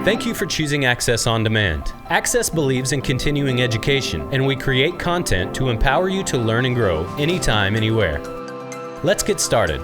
Thank you for choosing Axxess On Demand. Axxess believes in continuing education, and we create content to empower you to learn and grow anytime, anywhere. Let's get started.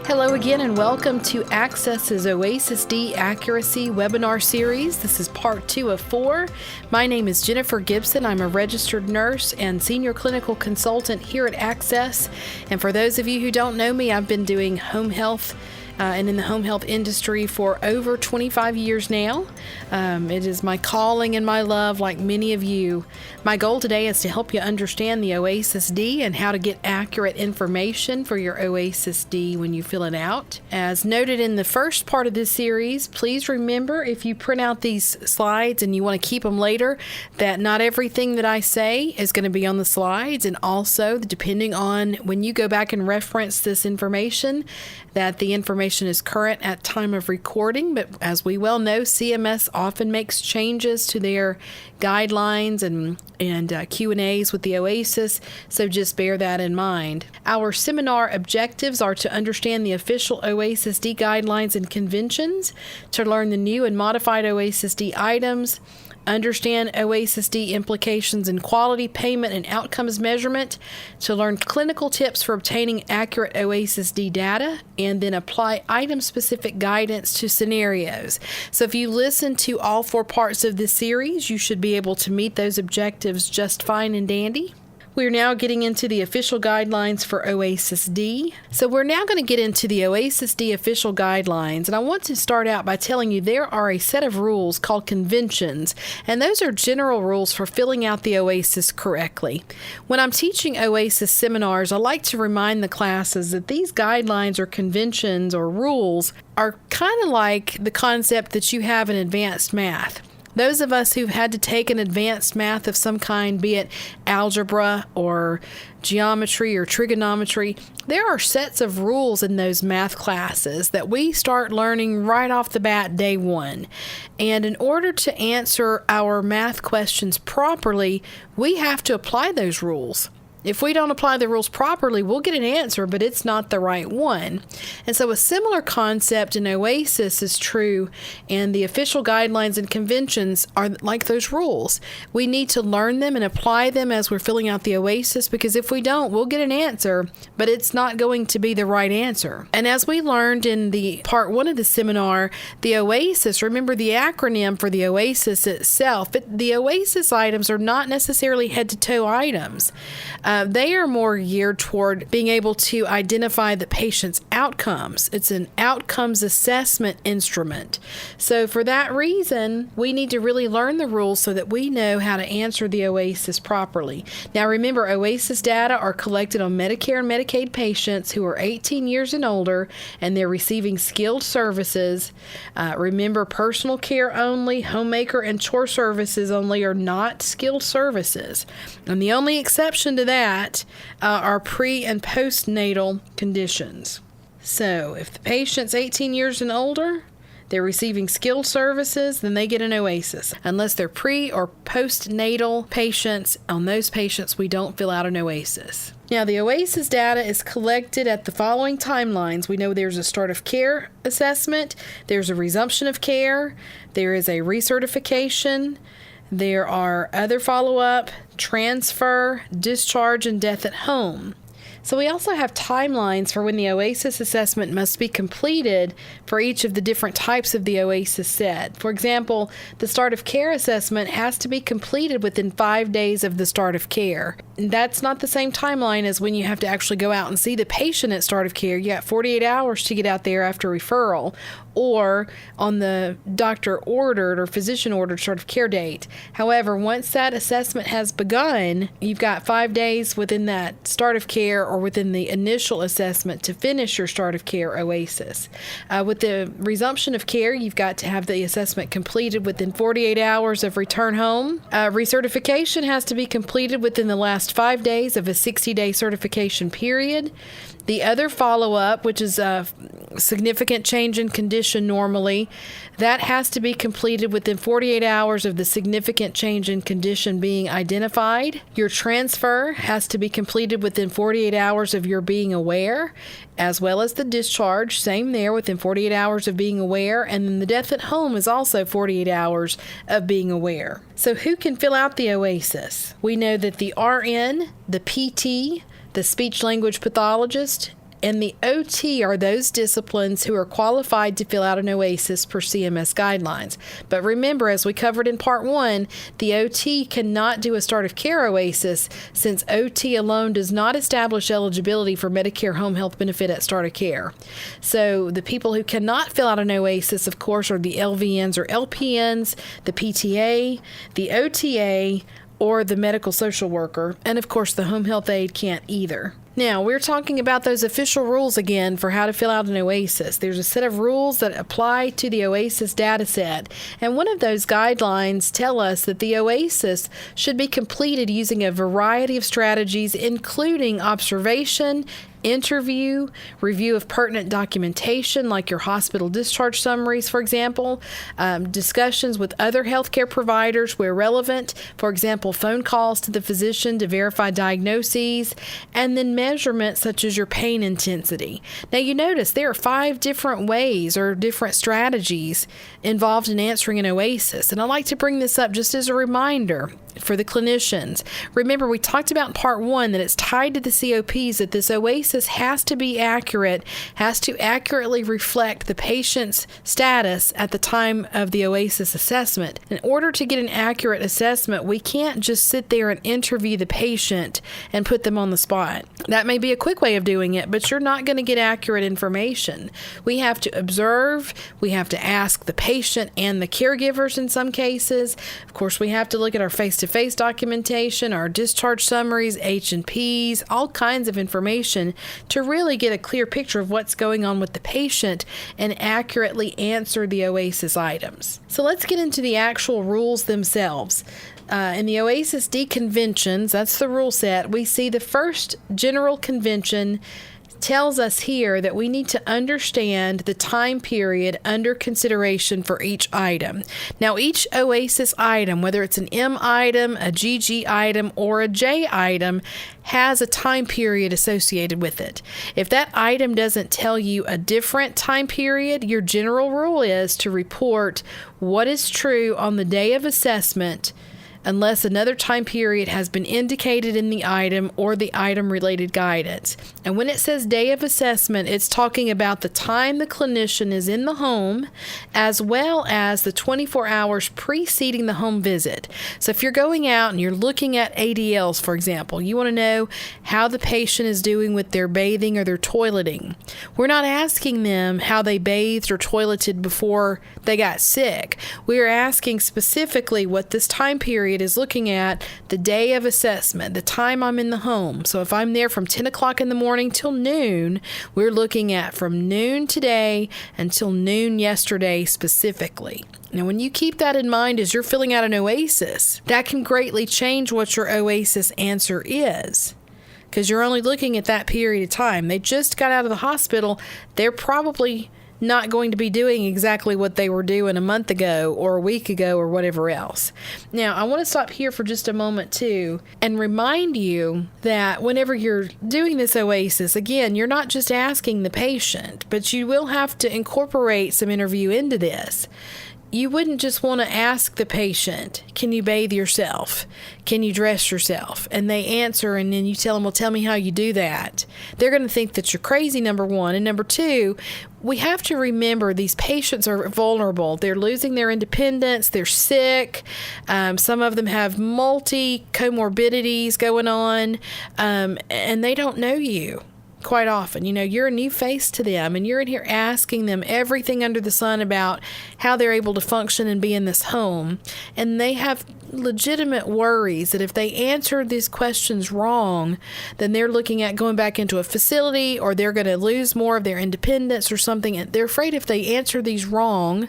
Hello again and welcome to Axxess's OASIS-D Accuracy webinar series. This is part 2 of 4. My name is Jennifer Gibson. I'm a registered nurse and senior clinical consultant here at Axxess. And for those of you who don't know me, I've been doing home health and in the home health industry for over 25 years now. It is my calling and my love, like many of you. My goal today is to help you understand the OASIS-D and how to get accurate information for your OASIS-D when you fill it out. As noted in the first part of this series, please remember, if you print out these slides and you want to keep them later, that not everything that I say is going to be on the slides, and also depending on when you go back and reference this information, that the information is current at time of recording. But as we well know, CMS often makes changes to their guidelines and Q&As with the OASIS, so just bear that in mind. Our seminar objectives are to understand the official OASIS-D guidelines and conventions, to learn the new and modified OASIS-D items, understand OASIS-D implications in quality, payment, and outcomes measurement, to learn clinical tips for obtaining accurate OASIS-D data, and then apply item-specific guidance to scenarios. So if you listen to all 4 parts of this series, you should be able to meet those objectives just fine and dandy. We're now getting into the official guidelines for OASIS-D. So we're now going to get into the OASIS-D official guidelines, and I want to start out by telling you there are a set of rules called conventions, and those are general rules for filling out the OASIS correctly. When I'm teaching OASIS seminars, I like to remind the classes that these guidelines or conventions or rules are kind of like the concept that you have in advanced math. Those of us who've had to take an advanced math of some kind, be it algebra or geometry or trigonometry, there are sets of rules in those math classes that we start learning right off the bat day one. And in order to answer our math questions properly, we have to apply those rules. If we don't apply the rules properly, we'll get an answer, but it's not the right one. And so a similar concept in OASIS is true, and the official guidelines and conventions are like those rules. We need to learn them and apply them as we're filling out the OASIS, because if we don't, we'll get an answer, but it's not going to be the right answer. And as we learned in the part 1 of the seminar, the OASIS, remember the acronym for the OASIS itself, the OASIS items are not necessarily head-to-toe items. They are more geared toward being able to identify the patient's outcomes. It's an outcomes assessment instrument. So for that reason, we need to really learn the rules so that we know how to answer the OASIS properly. Now remember, OASIS data are collected on Medicare and Medicaid patients who are 18 years and older, and they're receiving skilled services. Remember, personal care only, homemaker and chore services only are not skilled services. And the only exception to that are pre- and postnatal conditions. So if the patient's 18 years and older, they're receiving skilled services, then they get an OASIS. Unless they're pre- or postnatal patients, on those patients we don't fill out an OASIS. Now, the OASIS data is collected at the following timelines. We know there's a start of care assessment, there's a resumption of care, there is a recertification, there are other follow-up, transfer, discharge, and death at home. So we also have timelines for when the OASIS assessment must be completed for each of the different types of the OASIS set. For example, the start of care assessment has to be completed within 5 days of the start of care. That's not the same timeline as when you have to actually go out and see the patient at start of care. You got 48 hours to get out there after referral, or on the doctor-ordered or physician-ordered start of care date. However, once that assessment has begun, you've got 5 days within that start of care or within the initial assessment to finish your start of care OASIS. With the resumption of care, you've got to have the assessment completed within 48 hours of return home. Recertification has to be completed within the last 5 days of a 60-day certification period. The other follow-up, which is a significant change in condition normally, that has to be completed within 48 hours of the significant change in condition being identified. Your transfer has to be completed within 48 hours of your being aware, as well as the discharge, same there, within 48 hours of being aware. And then the death at home is also 48 hours of being aware. So who can fill out the OASIS? We know that the RN, the PT, the speech-language pathologist, and the OT are those disciplines who are qualified to fill out an OASIS per CMS guidelines. But remember, as we covered in Part 1, the OT cannot do a start of care OASIS since OT alone does not establish eligibility for Medicare home health benefit at start of care. So the people who cannot fill out an OASIS, of course, are the LVNs or LPNs, the PTA, the OTA, or the medical social worker, and of course the home health aide can't either. Now, we're talking about those official rules again for how to fill out an OASIS. There's a set of rules that apply to the OASIS data set, and one of those guidelines tell us that the OASIS should be completed using a variety of strategies, including observation, interview, review of pertinent documentation like your hospital discharge summaries, for example, discussions with other healthcare providers where relevant, for example, phone calls to the physician to verify diagnoses, and then measurements such as your pain intensity. Now you notice there are 5 different ways or different strategies involved in answering an OASIS, and I like to bring this up just as a reminder for the clinicians. Remember, we talked about in Part 1 that it's tied to the COPs that this OASIS has to be accurate, has to accurately reflect the patient's status at the time of the OASIS assessment. In order to get an accurate assessment, we can't just sit there and interview the patient and put them on the spot. That may be a quick way of doing it, but you're not going to get accurate information. We have to observe, we have to ask the patient and the caregivers in some cases. Of course, we have to look at our face-to-face documentation, our discharge summaries, H&Ps, all kinds of information to really get a clear picture of what's going on with the patient and accurately answer the OASIS items. So let's get into the actual rules themselves. In the OASIS-D conventions, that's the rule set, we see the first general convention tells us here that we need to understand the time period under consideration for each item. Now, each OASIS item, whether it's an M item, a GG item, or a J item, has a time period associated with it. If that item doesn't tell you a different time period, your general rule is to report what is true on the day of assessment unless another time period has been indicated in the item or the item-related guidance. And when it says day of assessment, it's talking about the time the clinician is in the home as well as the 24 hours preceding the home visit. So if you're going out and you're looking at ADLs, for example, you want to know how the patient is doing with their bathing or their toileting. We're not asking them how they bathed or toileted before they got sick. We're asking specifically what this time period is looking at the day of assessment, the time I'm in the home. So if I'm there from 10 o'clock in the morning till noon, we're looking at from noon today until noon yesterday specifically. Now, when you keep that in mind as you're filling out an OASIS, that can greatly change what your OASIS answer is, because you're only looking at that period of time. They just got out of the hospital. They're probably not going to be doing exactly what they were doing a month ago or a week ago or whatever else. Now, I want to stop here for just a moment too and remind you that whenever you're doing this OASIS, again, you're not just asking the patient, but you will have to incorporate some interview into this. You wouldn't just want to ask the patient, can you bathe yourself? Can you dress yourself? And they answer, and then you tell them, well, tell me how you do that. They're going to think that you're crazy, number one. And number two, we have to remember these patients are vulnerable. They're losing their independence. They're sick. Some of them have multi-comorbidities going on, and they don't know you. Quite often, you're a new face to them, and you're in here asking them everything under the sun about how they're able to function and be in this home. And they have legitimate worries that if they answer these questions wrong, then they're looking at going back into a facility, or they're going to lose more of their independence or something. And they're afraid if they answer these wrong,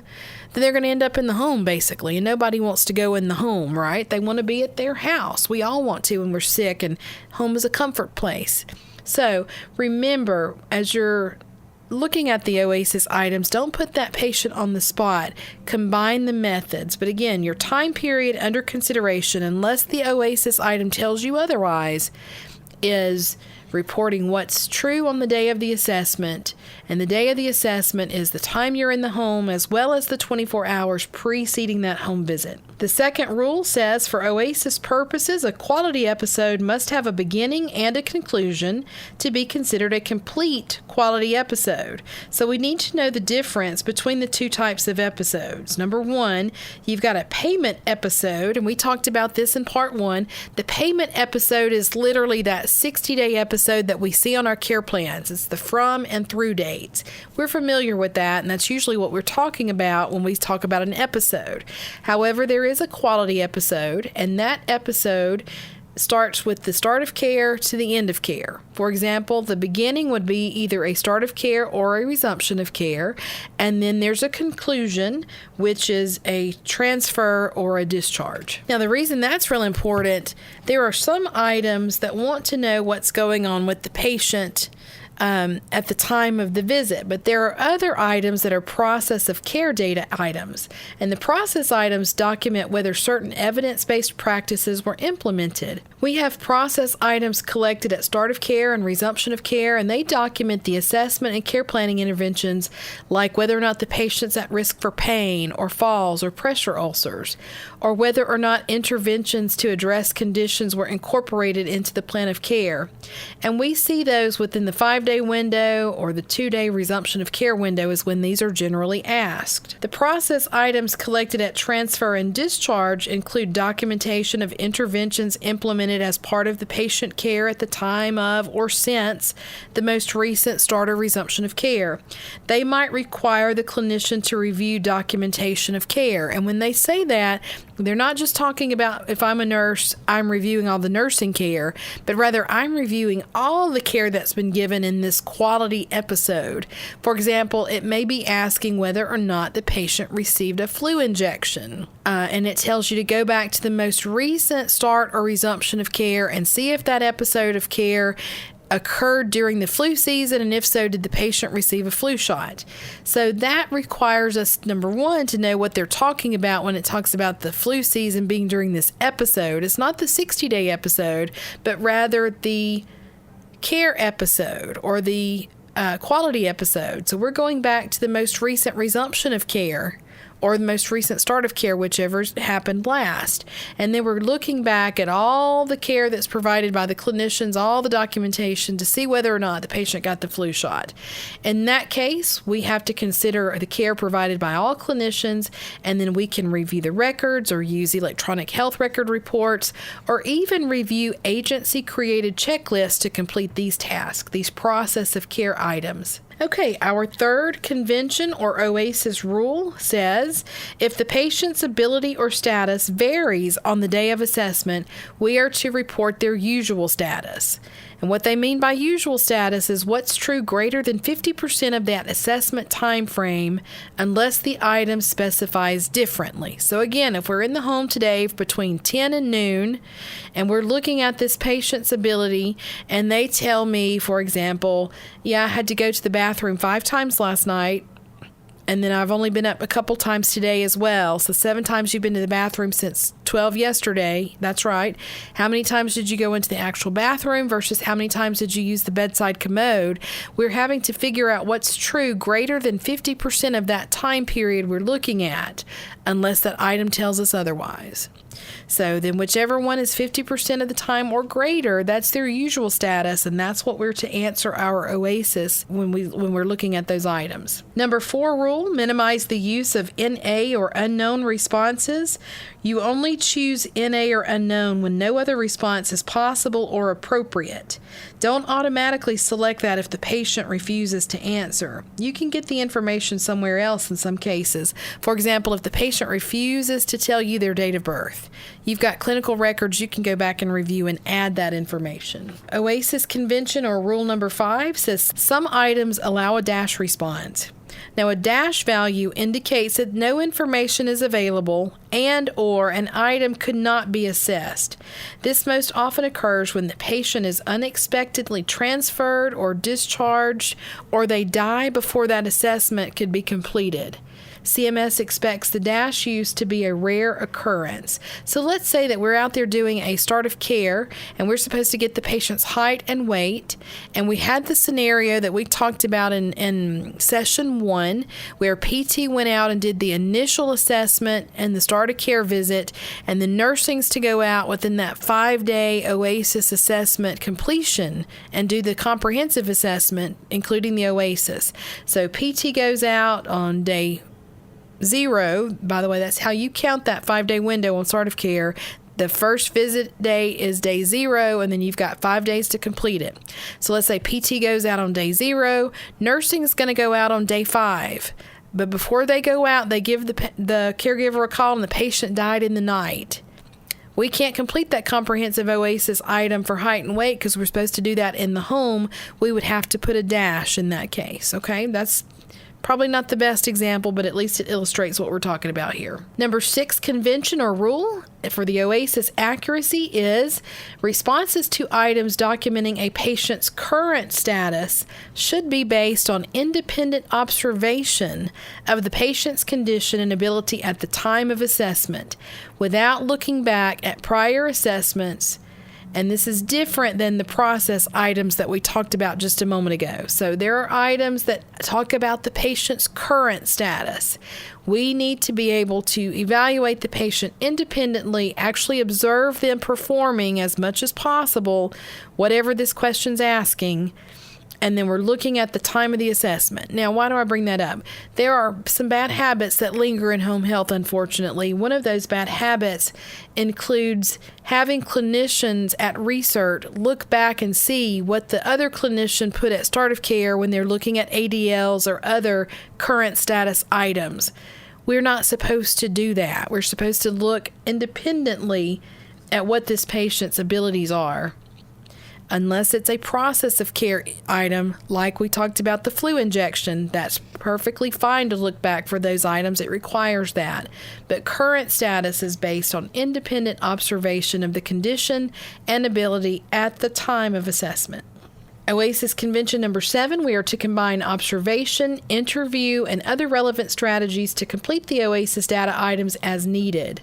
then they're going to end up in the home, basically. And nobody wants to go in the home, right? They want to be at their house. We all want to when we're sick, and home is a comfort place. So remember, as you're looking at the OASIS items, don't put that patient on the spot. Combine the methods. But again, your time period under consideration, unless the OASIS item tells you otherwise, is reporting what's true on the day of the assessment. And the day of the assessment is the time you're in the home as well as the 24 hours preceding that home visit. The second rule says for OASIS purposes, a quality episode must have a beginning and a conclusion to be considered a complete quality episode. So we need to know the difference between the two types of episodes. Number one, you've got a payment episode, and we talked about this in part one. The payment episode is literally that 60-day episode that we see on our care plans. It's the from and through dates. We're familiar with that, and that's usually what we're talking about when we talk about an episode. However, there is a quality episode, and that episode starts with the start of care to the end of care. For example, the beginning would be either a start of care or a resumption of care, and then there's a conclusion, which is a transfer or a discharge. Now, the reason that's real important, there are some items that want to know what's going on with the patient at the time of the visit, but there are other items that are process of care data items, and the process items document whether certain evidence-based practices were implemented. We have process items collected at start of care and resumption of care, and they document the assessment and care planning interventions, like whether or not the patient's at risk for pain or falls or pressure ulcers, or whether or not interventions to address conditions were incorporated into the plan of care. And we see those within the 5-day window or the 2-day resumption of care window is when these are generally asked. The process items collected at transfer and discharge include documentation of interventions implemented as part of the patient care at the time of or since the most recent start or resumption of care. They might require the clinician to review documentation of care. And when they say that, they're not just talking about, if I'm a nurse, I'm reviewing all the nursing care, but rather I'm reviewing all the care that's been given in this quality episode. For example, it may be asking whether or not the patient received a flu injection. And it tells you to go back to the most recent start or resumption of care and see if that episode of care occurred during the flu season, and if so, did the patient receive a flu shot? So that requires us, number one, to know what they're talking about when it talks about the flu season being during this episode. It's not the 60-day episode, but rather the care episode or the quality episode. So we're going back to the most recent resumption of care or the most recent start of care, whichever's happened last. And then we're looking back at all the care that's provided by the clinicians, all the documentation to see whether or not the patient got the flu shot. In that case, we have to consider the care provided by all clinicians, and then we can review the records or use electronic health record reports, or even review agency-created checklists to complete these tasks, these process of care items. Okay, our third convention or OASIS rule says if the patient's ability or status varies on the day of assessment, we are to report their usual status. And what they mean by usual status is what's true greater than 50% of that assessment time frame unless the item specifies differently. So again, if we're in the home today between 10 and noon and we're looking at this patient's ability and they tell me, for example, yeah, I had to go to the bathroom 5 times last night, and then I've only been up a couple times today as well. So 7 times you've been to the bathroom since 12 yesterday. That's right. How many times did you go into the actual bathroom versus how many times did you use the bedside commode? We're having to figure out what's true greater than 50% of that time period we're looking at, unless that item tells us otherwise. So then whichever one is 50% of the time or greater, that's their usual status, and that's what we're to answer our OASIS when we're looking at those items. Number 4 rule, minimize the use of NA or unknown responses. You only choose NA or unknown when no other response is possible or appropriate. Don't automatically select that if the patient refuses to answer. You can get the information somewhere else in some cases. For example, if the patient refuses to tell you their date of birth, you've got clinical records you can go back and review and add that information. OASIS Convention or rule number 5 says some items allow a dash response. Now, a dash value indicates that no information is available and/or an item could not be assessed. This most often occurs when the patient is unexpectedly transferred or discharged, or they die before that assessment could be completed. CMS expects the dash use to be a rare occurrence. So let's say that we're out there doing a start of care and we're supposed to get the patient's height and weight, and we had the scenario that we talked about in session 1 where PT went out and did the initial assessment and the start of care visit, and the nursing's to go out within that 5-day OASIS assessment completion and do the comprehensive assessment, including the OASIS. So PT goes out on day 0. By the way, that's how you count that 5-day window on start of care. The first visit day is day 0, and then you've got 5 days to complete it. So let's say PT goes out on day 0. Nursing is going to go out on day 5. But before they go out, they give the caregiver a call, and the patient died in the night. We can't complete that comprehensive OASIS item for height and weight because we're supposed to do that in the home. We would have to put a dash in that case, okay? That's probably not the best example, but at least it illustrates what we're talking about here. Number 6 convention or rule for the OASIS accuracy is responses to items documenting a patient's current status should be based on independent observation of the patient's condition and ability at the time of assessment, without looking back at prior assessments. And this is different than the process items that we talked about just a moment ago. So there are items that talk about the patient's current status. We need to be able to evaluate the patient independently, actually observe them performing as much as possible, whatever this question's asking. And then we're looking at the time of the assessment. Now, why do I bring that up? There are some bad habits that linger in home health, unfortunately. One of those bad habits includes having clinicians at research look back and see what the other clinician put at start of care when they're looking at ADLs or other current status items. We're not supposed to do that. We're supposed to look independently at what this patient's abilities are. Unless it's a process of care item, like we talked about the flu injection, that's perfectly fine to look back for those items. It requires that. But current status is based on independent observation of the condition and ability at the time of assessment. OASIS Convention number 7, we are to combine observation, interview, and other relevant strategies to complete the OASIS data items as needed.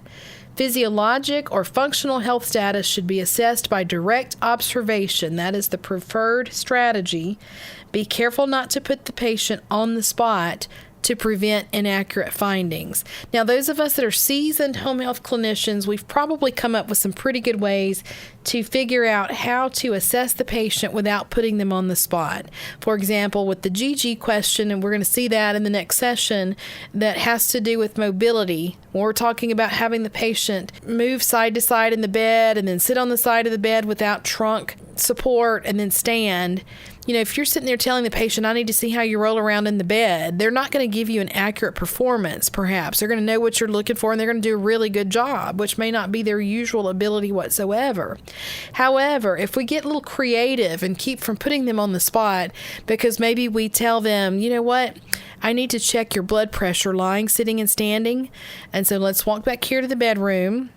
Physiologic or functional health status should be assessed by direct observation. That is the preferred strategy. Be careful not to put the patient on the spot to prevent inaccurate findings. Now, those of us that are seasoned home health clinicians, we've probably come up with some pretty good ways to figure out how to assess the patient without putting them on the spot. For example, with the GG question, and we're going to see that in the next session, that has to do with mobility. When we're talking about having the patient move side to side in the bed and then sit on the side of the bed without trunk support and then stand. You know, if you're sitting there telling the patient, I need to see how you roll around in the bed, they're not going to give you an accurate performance, perhaps. They're going to know what you're looking for, and they're going to do a really good job, which may not be their usual ability whatsoever. However, if we get a little creative and keep from putting them on the spot, because maybe we tell them, you know what, I need to check your blood pressure lying, sitting, and standing, and so let's walk back here to the bedroom.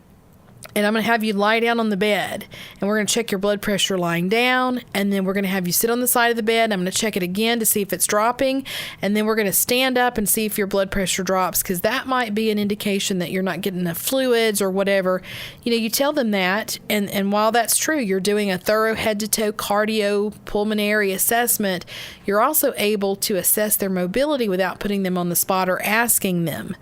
And I'm going to have you lie down on the bed, and we're going to check your blood pressure lying down, and then we're going to have you sit on the side of the bed. I'm going to check it again to see if it's dropping, and then we're going to stand up and see if your blood pressure drops, because that might be an indication that you're not getting enough fluids or whatever. You know, you tell them that, and while that's true, you're doing a thorough head-to-toe cardiopulmonary assessment, you're also able to assess their mobility without putting them on the spot or asking them.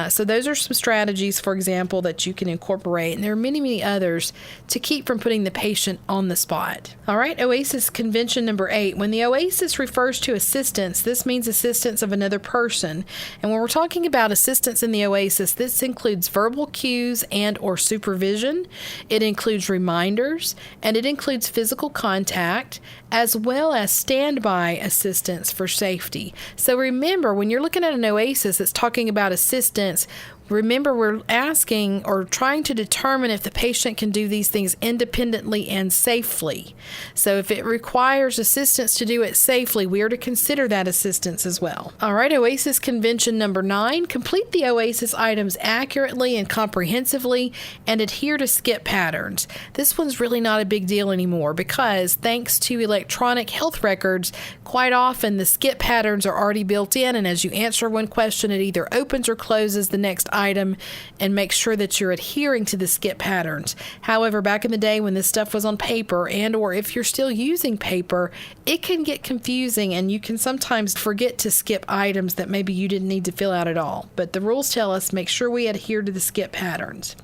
So those are some strategies, for example, that you can incorporate. And there are many, many others to keep from putting the patient on the spot. All right, OASIS Convention number 8. When the OASIS refers to assistance, this means assistance of another person. And when we're talking about assistance in the OASIS, this includes verbal cues and or supervision. It includes reminders, and it includes physical contact, as well as standby assistance for safety. So remember, when you're looking at an OASIS that's talking about assistance, remember, we're asking or trying to determine if the patient can do these things independently and safely. So if it requires assistance to do it safely, we are to consider that assistance as well. All right, OASIS Convention number 9, complete the OASIS items accurately and comprehensively and adhere to skip patterns. This one's really not a big deal anymore because thanks to electronic health records, quite often the skip patterns are already built in, and as you answer one question, it either opens or closes the next item and make sure that you're adhering to the skip patterns. However, back in the day when this stuff was on paper, and or if you're still using paper, it can get confusing and you can sometimes forget to skip items that maybe you didn't need to fill out at all. But the rules tell us make sure we adhere to the skip patterns.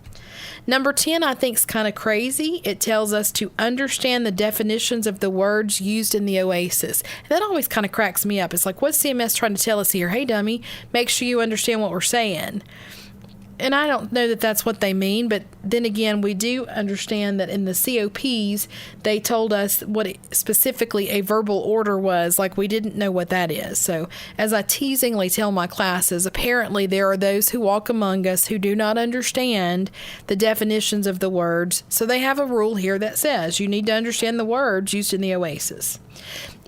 Number 10, I think, is kind of crazy. It tells us to understand the definitions of the words used in the OASIS. And that always kind of cracks me up. It's like, what's CMS trying to tell us here? Hey, dummy, make sure you understand what we're saying. And I don't know that that's what they mean, but then again, we do understand that in the COPs, they told us what specifically a verbal order was, like we didn't know what that is. So as I teasingly tell my classes, apparently there are those who walk among us who do not understand the definitions of the words. So they have a rule here that says you need to understand the words used in the OASIS.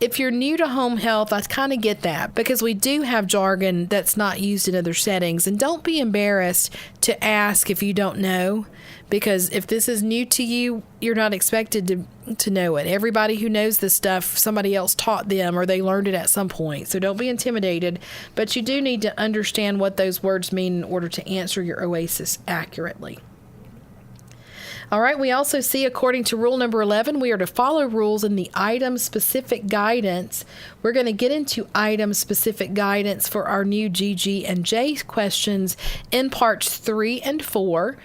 If you're new to home health, I kind of get that because we do have jargon that's not used in other settings. And don't be embarrassed to ask if you don't know, because if this is new to you, you're not expected to know it. Everybody who knows this stuff, somebody else taught them or they learned it at some point. So don't be intimidated, but you do need to understand what those words mean in order to answer your OASIS accurately. All right, we also see, according to rule number 11, we are to follow rules in the item-specific guidance. We're going to get into item-specific guidance for our new GG and J questions in parts 3 and 4.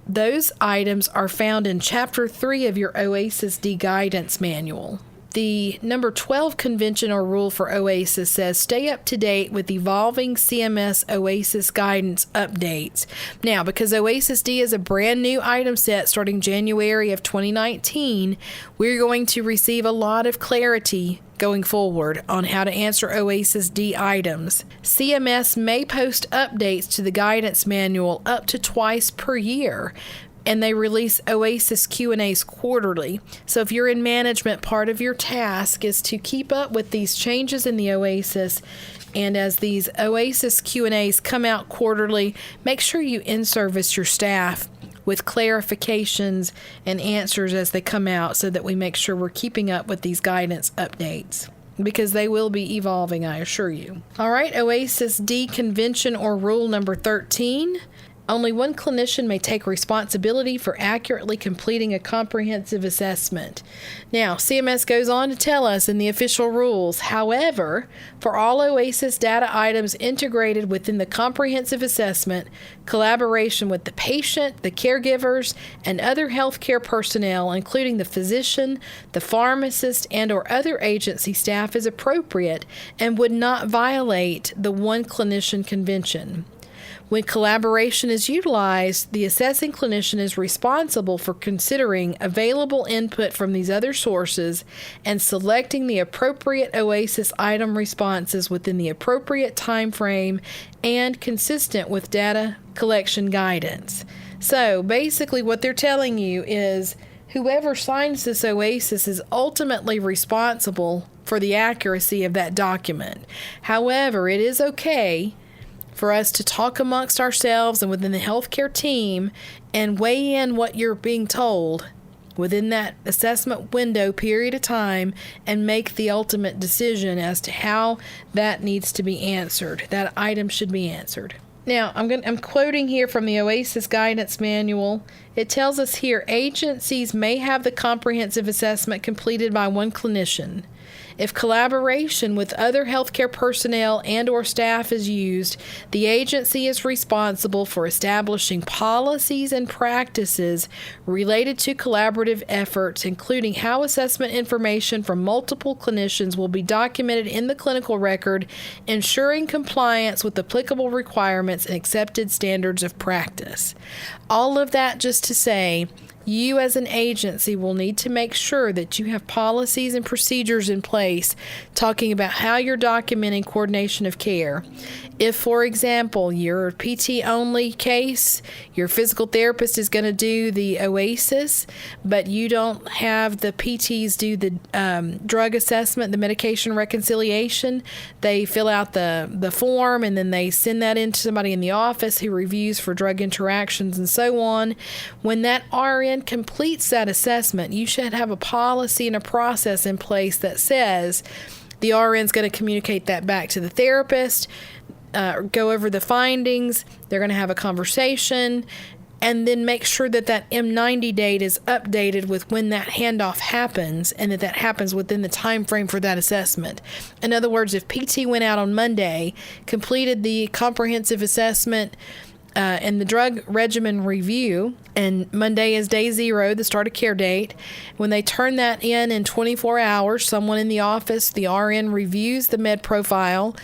Those items are found in Chapter 3 of your OASIS-D guidance manual. The number 12 convention or rule for OASIS says stay up to date with evolving CMS OASIS guidance updates. Now, because OASIS-D is a brand new item set starting January of 2019, we're going to receive a lot of clarity going forward on how to answer OASIS-D items. CMS may post updates to the guidance manual up to twice per year, and they release OASIS Q&As quarterly. So if you're in management, part of your task is to keep up with these changes in the OASIS, and as these OASIS Q&As come out quarterly, make sure you in-service your staff with clarifications and answers as they come out so that we make sure we're keeping up with these guidance updates, because they will be evolving, I assure you. All right, OASIS-D convention or rule number 13. Only one clinician may take responsibility for accurately completing a comprehensive assessment. Now, CMS goes on to tell us in the official rules, however, for all OASIS data items integrated within the comprehensive assessment, collaboration with the patient, the caregivers, and other healthcare personnel, including the physician, the pharmacist, and/or other agency staff, is appropriate and would not violate the one clinician convention. When collaboration is utilized, the assessing clinician is responsible for considering available input from these other sources and selecting the appropriate OASIS item responses within the appropriate time frame and consistent with data collection guidance. So basically what they're telling you is whoever signs this OASIS is ultimately responsible for the accuracy of that document. However, it is okay for us to talk amongst ourselves and within the healthcare team and weigh in what you're being told within that assessment window period of time and make the ultimate decision as to how that needs to be answered. That item should be answered. Now, I'm quoting here from the OASIS guidance manual. It tells us here, agencies may have the comprehensive assessment completed by one clinician. If collaboration with other healthcare personnel and/or staff is used, the agency is responsible for establishing policies and practices related to collaborative efforts, including how assessment information from multiple clinicians will be documented in the clinical record, ensuring compliance with applicable requirements and accepted standards of practice. All of that just to say, You as an agency will need to make sure that you have policies and procedures in place talking about how you're documenting coordination of care. If, for example, your PT-only case, your physical therapist is going to do the OASIS, but you don't have the PTs do the drug assessment, the medication reconciliation, they fill out the form and then they send that in to somebody in the office who reviews for drug interactions and so on. When that RN completes that assessment, you should have a policy and a process in place that says the RN is going to communicate that back to the therapist, go over the findings, they're going to have a conversation, and then make sure that that M90 date is updated with when that handoff happens and that happens within the time frame for that assessment. In other words, if PT went out on Monday, completed the comprehensive assessment and the drug regimen review, and Monday is day 0, the start of care date. When they turn that in 24 hours, someone in the office, the RN, reviews the med profile,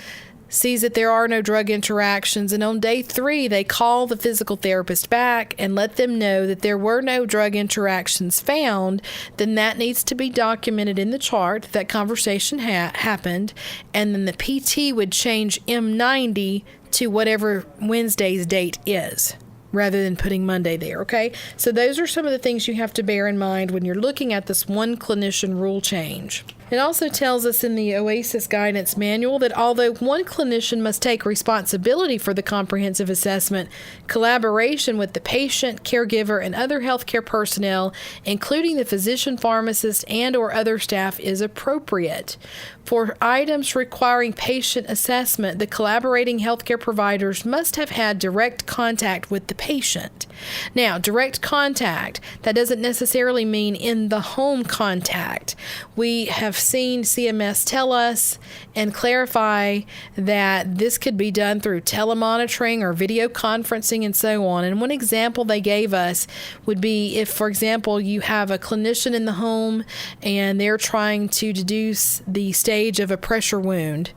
sees that there are no drug interactions, and on day 3, they call the physical therapist back and let them know that there were no drug interactions found, then that needs to be documented in the chart. That conversation happened, and then the PT would change M90 to whatever Wednesday's date is, rather than putting Monday there, okay? So those are some of the things you have to bear in mind when you're looking at this one clinician rule change. It also tells us in the OASIS guidance manual that although one clinician must take responsibility for the comprehensive assessment, collaboration with the patient, caregiver, and other healthcare personnel, including the physician, pharmacist, and or other staff, is appropriate. For items requiring patient assessment, the collaborating healthcare providers must have had direct contact with the patient. Now, direct contact, that doesn't necessarily mean in the home contact. We have seen CMS tell us and clarify that this could be done through telemonitoring or video conferencing and so on. And one example they gave us would be if, for example, you have a clinician in the home and they're trying to deduce the stage of a pressure wound.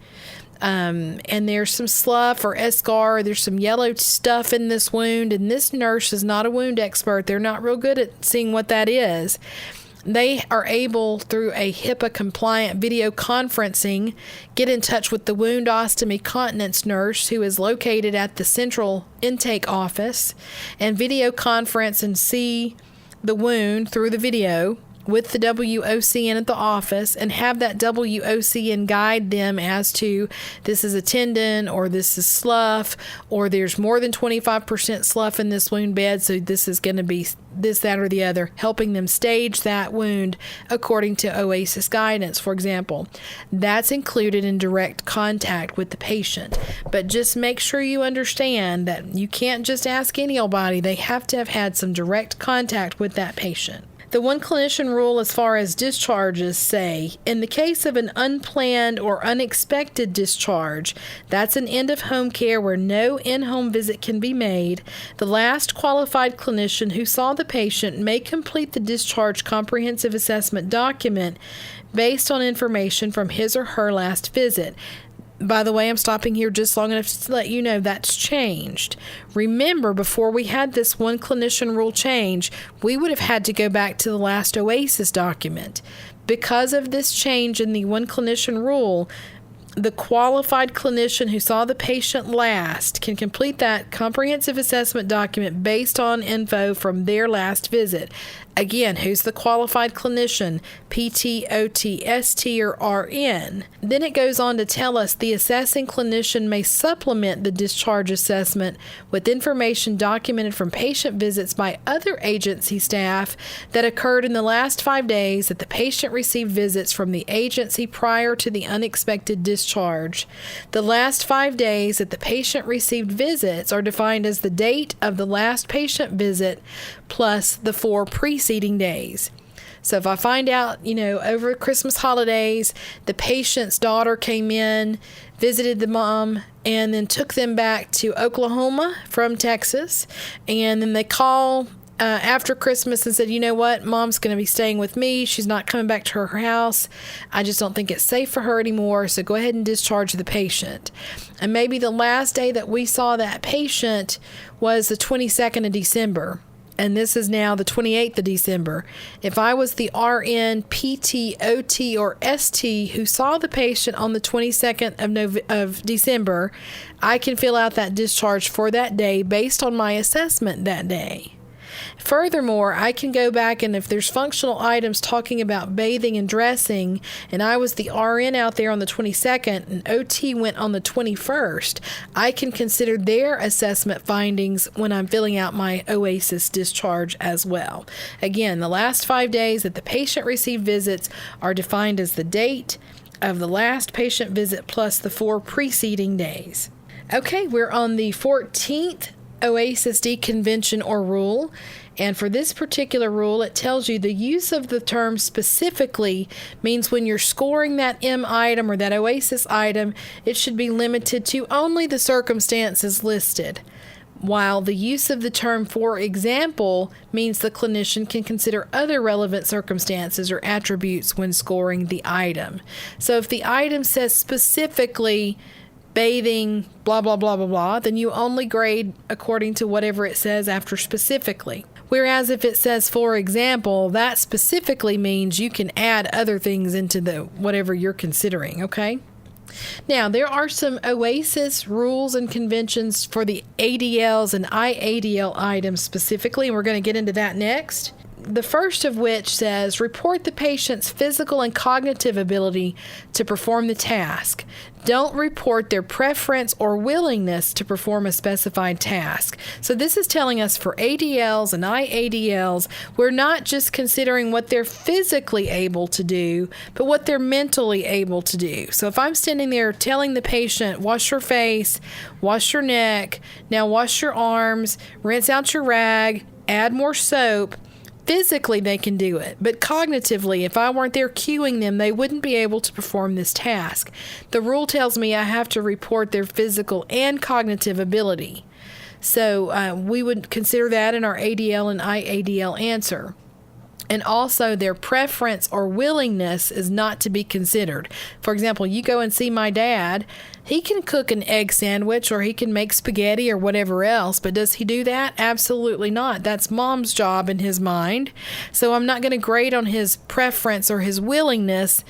And there's some slough or eschar, there's some yellow stuff in this wound, and this nurse is not a wound expert. They're not real good at seeing what that is. They are able, through a HIPAA-compliant video conferencing, get in touch with the wound ostomy continence nurse who is located at the central intake office and video conference and see the wound through the video with the WOCN at the office and have that WOCN guide them as to this is a tendon or this is slough or there's more than 25% slough in this wound bed, so this is going to be this, that, or the other, helping them stage that wound according to OASIS guidance, for example. That's included in direct contact with the patient. But just make sure you understand that you can't just ask anybody. They have to have had some direct contact with that patient. The one clinician rule as far as discharges say, in the case of an unplanned or unexpected discharge, that's an end of home care where no in-home visit can be made, the last qualified clinician who saw the patient may complete the discharge comprehensive assessment document based on information from his or her last visit. By the way, I'm stopping here just long enough to let you know that's changed. Remember, before we had this one clinician rule change, we would have had to go back to the last OASIS document. Because of this change in the one clinician rule, the qualified clinician who saw the patient last can complete that comprehensive assessment document based on info from their last visit. Again, who's the qualified clinician? PT, OT, ST, or RN. Then it goes on to tell us the assessing clinician may supplement the discharge assessment with information documented from patient visits by other agency staff that occurred in the last 5 days that the patient received visits from the agency prior to the unexpected discharge. The last 5 days that the patient received visits are defined as the date of the last patient visit plus the 4 preceding days. So if I find out, over Christmas holidays, the patient's daughter came in, visited the mom, and then took them back to Oklahoma from Texas, and then they call after Christmas and said, you know what, mom's going to be staying with me. She's not coming back to her house. I just don't think it's safe for her anymore, so go ahead and discharge the patient. And maybe the last day that we saw that patient was the 22nd of December. and this is now the 28th of December. If I was the RN, PT, OT, or ST who saw the patient on the 22nd of December, I can fill out that discharge for that day based on my assessment that day. Furthermore, I can go back, and if there's functional items talking about bathing and dressing, and I was the RN out there on the 22nd and OT went on the 21st, I can consider their assessment findings when I'm filling out my OASIS discharge as well. Again, the last 5 days that the patient received visits are defined as the date of the last patient visit plus the 4 preceding days. Okay, we're on the 14th OASIS-D convention or rule, and for this particular rule, it tells you the use of the term specifically means when you're scoring that M item or that OASIS item, it should be limited to only the circumstances listed, while the use of the term for example means the clinician can consider other relevant circumstances or attributes when scoring the item. So if the item says specifically bathing, blah, blah, blah, blah, blah, then you only grade according to whatever it says after specifically. Whereas if it says, for example, that specifically means you can add other things into the whatever you're considering, okay? Now, there are some OASIS rules and conventions for the ADLs and IADL items specifically, and we're going to get into that next. The first of which says, report the patient's physical and cognitive ability to perform the task. Don't report their preference or willingness to perform a specified task. So this is telling us for ADLs and IADLs, we're not just considering what they're physically able to do, but what they're mentally able to do. So if I'm standing there telling the patient, wash your face, wash your neck, now wash your arms, rinse out your rag, add more soap, physically, they can do it, but cognitively, if I weren't there cueing them, they wouldn't be able to perform this task. The rule tells me I have to report their physical and cognitive ability. So we would consider that in our ADL and IADL answer. And also their preference or willingness is not to be considered. For example, you go and see my dad, he can cook an egg sandwich or he can make spaghetti or whatever else, but does he do that? Absolutely not. That's mom's job in his mind. So I'm not going to grade on his preference or his willingness,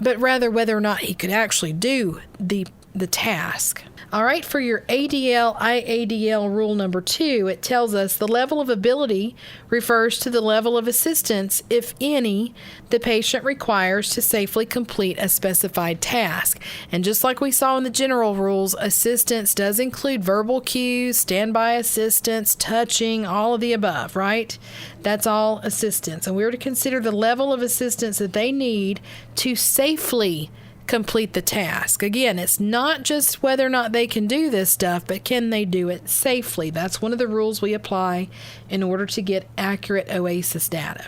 but rather whether or not he could actually do the task. All right, for your ADL, IADL rule number 2, it tells us the level of ability refers to the level of assistance, if any, the patient requires to safely complete a specified task. And just like we saw in the general rules, assistance does include verbal cues, standby assistance, touching, all of the above, right? That's all assistance. And we're to consider the level of assistance that they need to safely complete the task. Again, it's not just whether or not they can do this stuff, but can they do it safely? That's one of the rules we apply in order to get accurate OASIS data.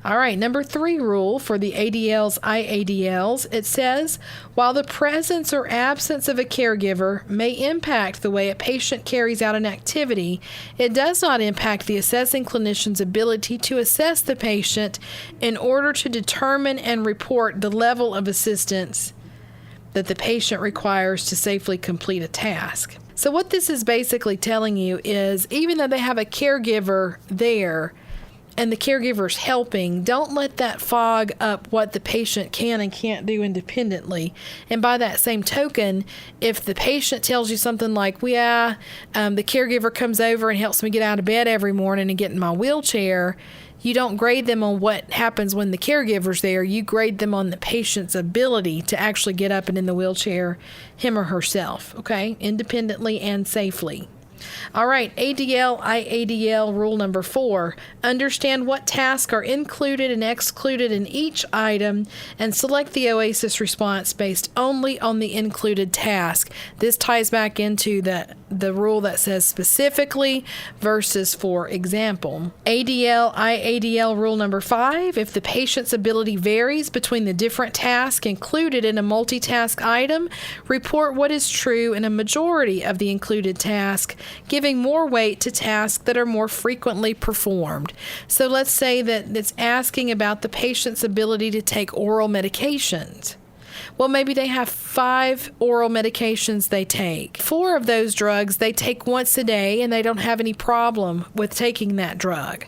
All right, number 3 rule for the ADLs, IADLs, it says, while the presence or absence of a caregiver may impact the way a patient carries out an activity, it does not impact the assessing clinician's ability to assess the patient in order to determine and report the level of assistance that the patient requires to safely complete a task. So what this is basically telling you is, even though they have a caregiver there, and the caregiver's helping, don't let that fog up what the patient can and can't do independently. And by that same token, if the patient tells you something like, the caregiver comes over and helps me get out of bed every morning and get in my wheelchair, you don't grade them on what happens when the caregiver's there. You grade them on the patient's ability to actually get up and in the wheelchair, him or herself, okay, independently and safely. All right, ADL, IADL rule number 4. Understand what tasks are included and excluded in each item and select the OASIS response based only on the included task. This ties back into the rule that says specifically versus for example. ADL, IADL rule number 5. If the patient's ability varies between the different tasks included in a multitask item, report what is true in a majority of the included task, giving more weight to tasks that are more frequently performed. So let's say that it's asking about the patient's ability to take oral medications. Well, maybe they have 5 oral medications they take. 4 of those drugs they take once a day, and they don't have any problem with taking that drug.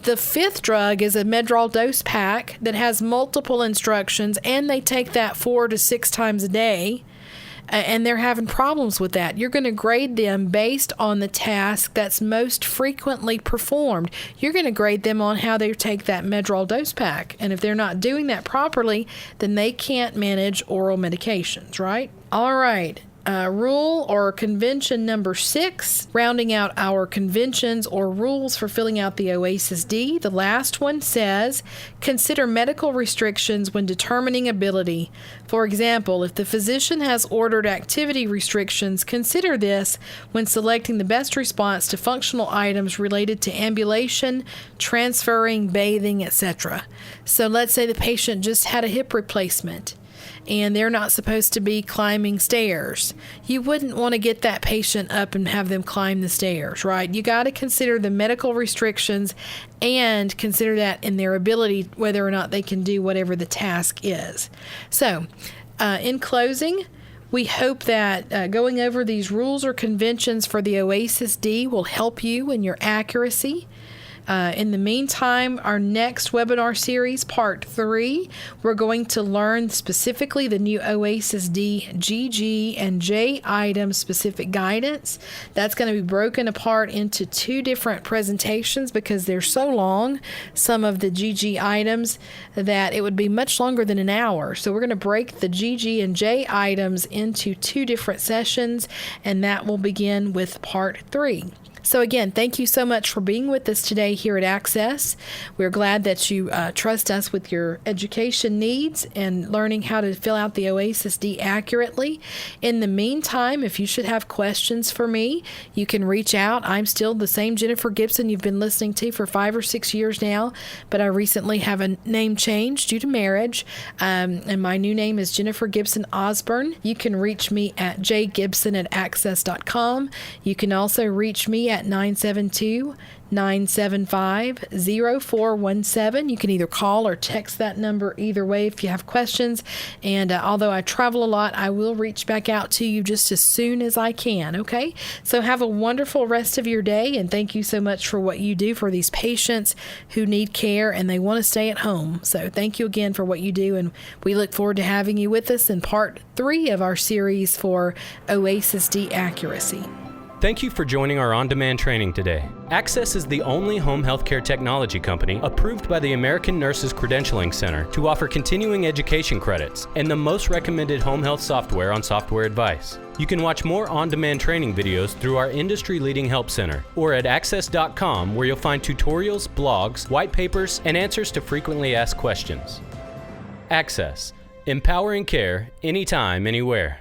The 5th drug is a Medrol dose pack that has multiple instructions, and they take that 4 to 6 times a day, and they're having problems with that. You're going to grade them based on the task that's most frequently performed. You're going to grade them on how they take that Medrol dose pack. And if they're not doing that properly, then they can't manage oral medications, right? All right. Rule or convention number 6, rounding out our conventions or rules for filling out the OASIS-D. The last one says, consider medical restrictions when determining ability. For example, if the physician has ordered activity restrictions, consider this when selecting the best response to functional items related to ambulation, transferring, bathing, etc. So let's say the patient just had a hip replacement, and they're not supposed to be climbing stairs. You wouldn't want to get that patient up and have them climb the stairs, right? You got to consider the medical restrictions and consider that in their ability, whether or not they can do whatever the task is. So, in closing, we hope that going over these rules or conventions for the OASIS-D will help you in your accuracy. In the meantime, our next webinar series, Part 3, we're going to learn specifically the new OASIS-D GG and J item specific guidance. That's going to be broken apart into 2 different presentations because they're so long, some of the GG items, that it would be much longer than an hour. So we're going to break the GG and J items into 2 different sessions, and that will begin with Part 3. So again, thank you so much for being with us today here at Axxess. We're glad that you trust us with your education needs and learning how to fill out the OASIS-D accurately. In the meantime, if you should have questions for me, you can reach out. I'm still the same Jennifer Gibson you've been listening to for 5 or 6 years now, but I recently have a name change due to marriage, and my new name is Jennifer Gibson Osborne. You can reach me at jgibson@axxess.com. You can also reach me at 972-975-0417. You can either call or text that number either way if you have questions. And although I travel a lot, I will reach back out to you just as soon as I can, okay? So have a wonderful rest of your day, and thank you so much for what you do for these patients who need care and they want to stay at home. So thank you again for what you do, and we look forward to having you with us in Part 3 of our series for OASIS-D accuracy. Thank you for joining our on-demand training today. Axxess is the only home healthcare technology company approved by the American Nurses Credentialing Center to offer continuing education credits and the most recommended home health software on Software Advice. You can watch more on-demand training videos through our industry-leading help center or at axxess.com, where you'll find tutorials, blogs, white papers, and answers to frequently asked questions. Axxess, empowering care anytime, anywhere.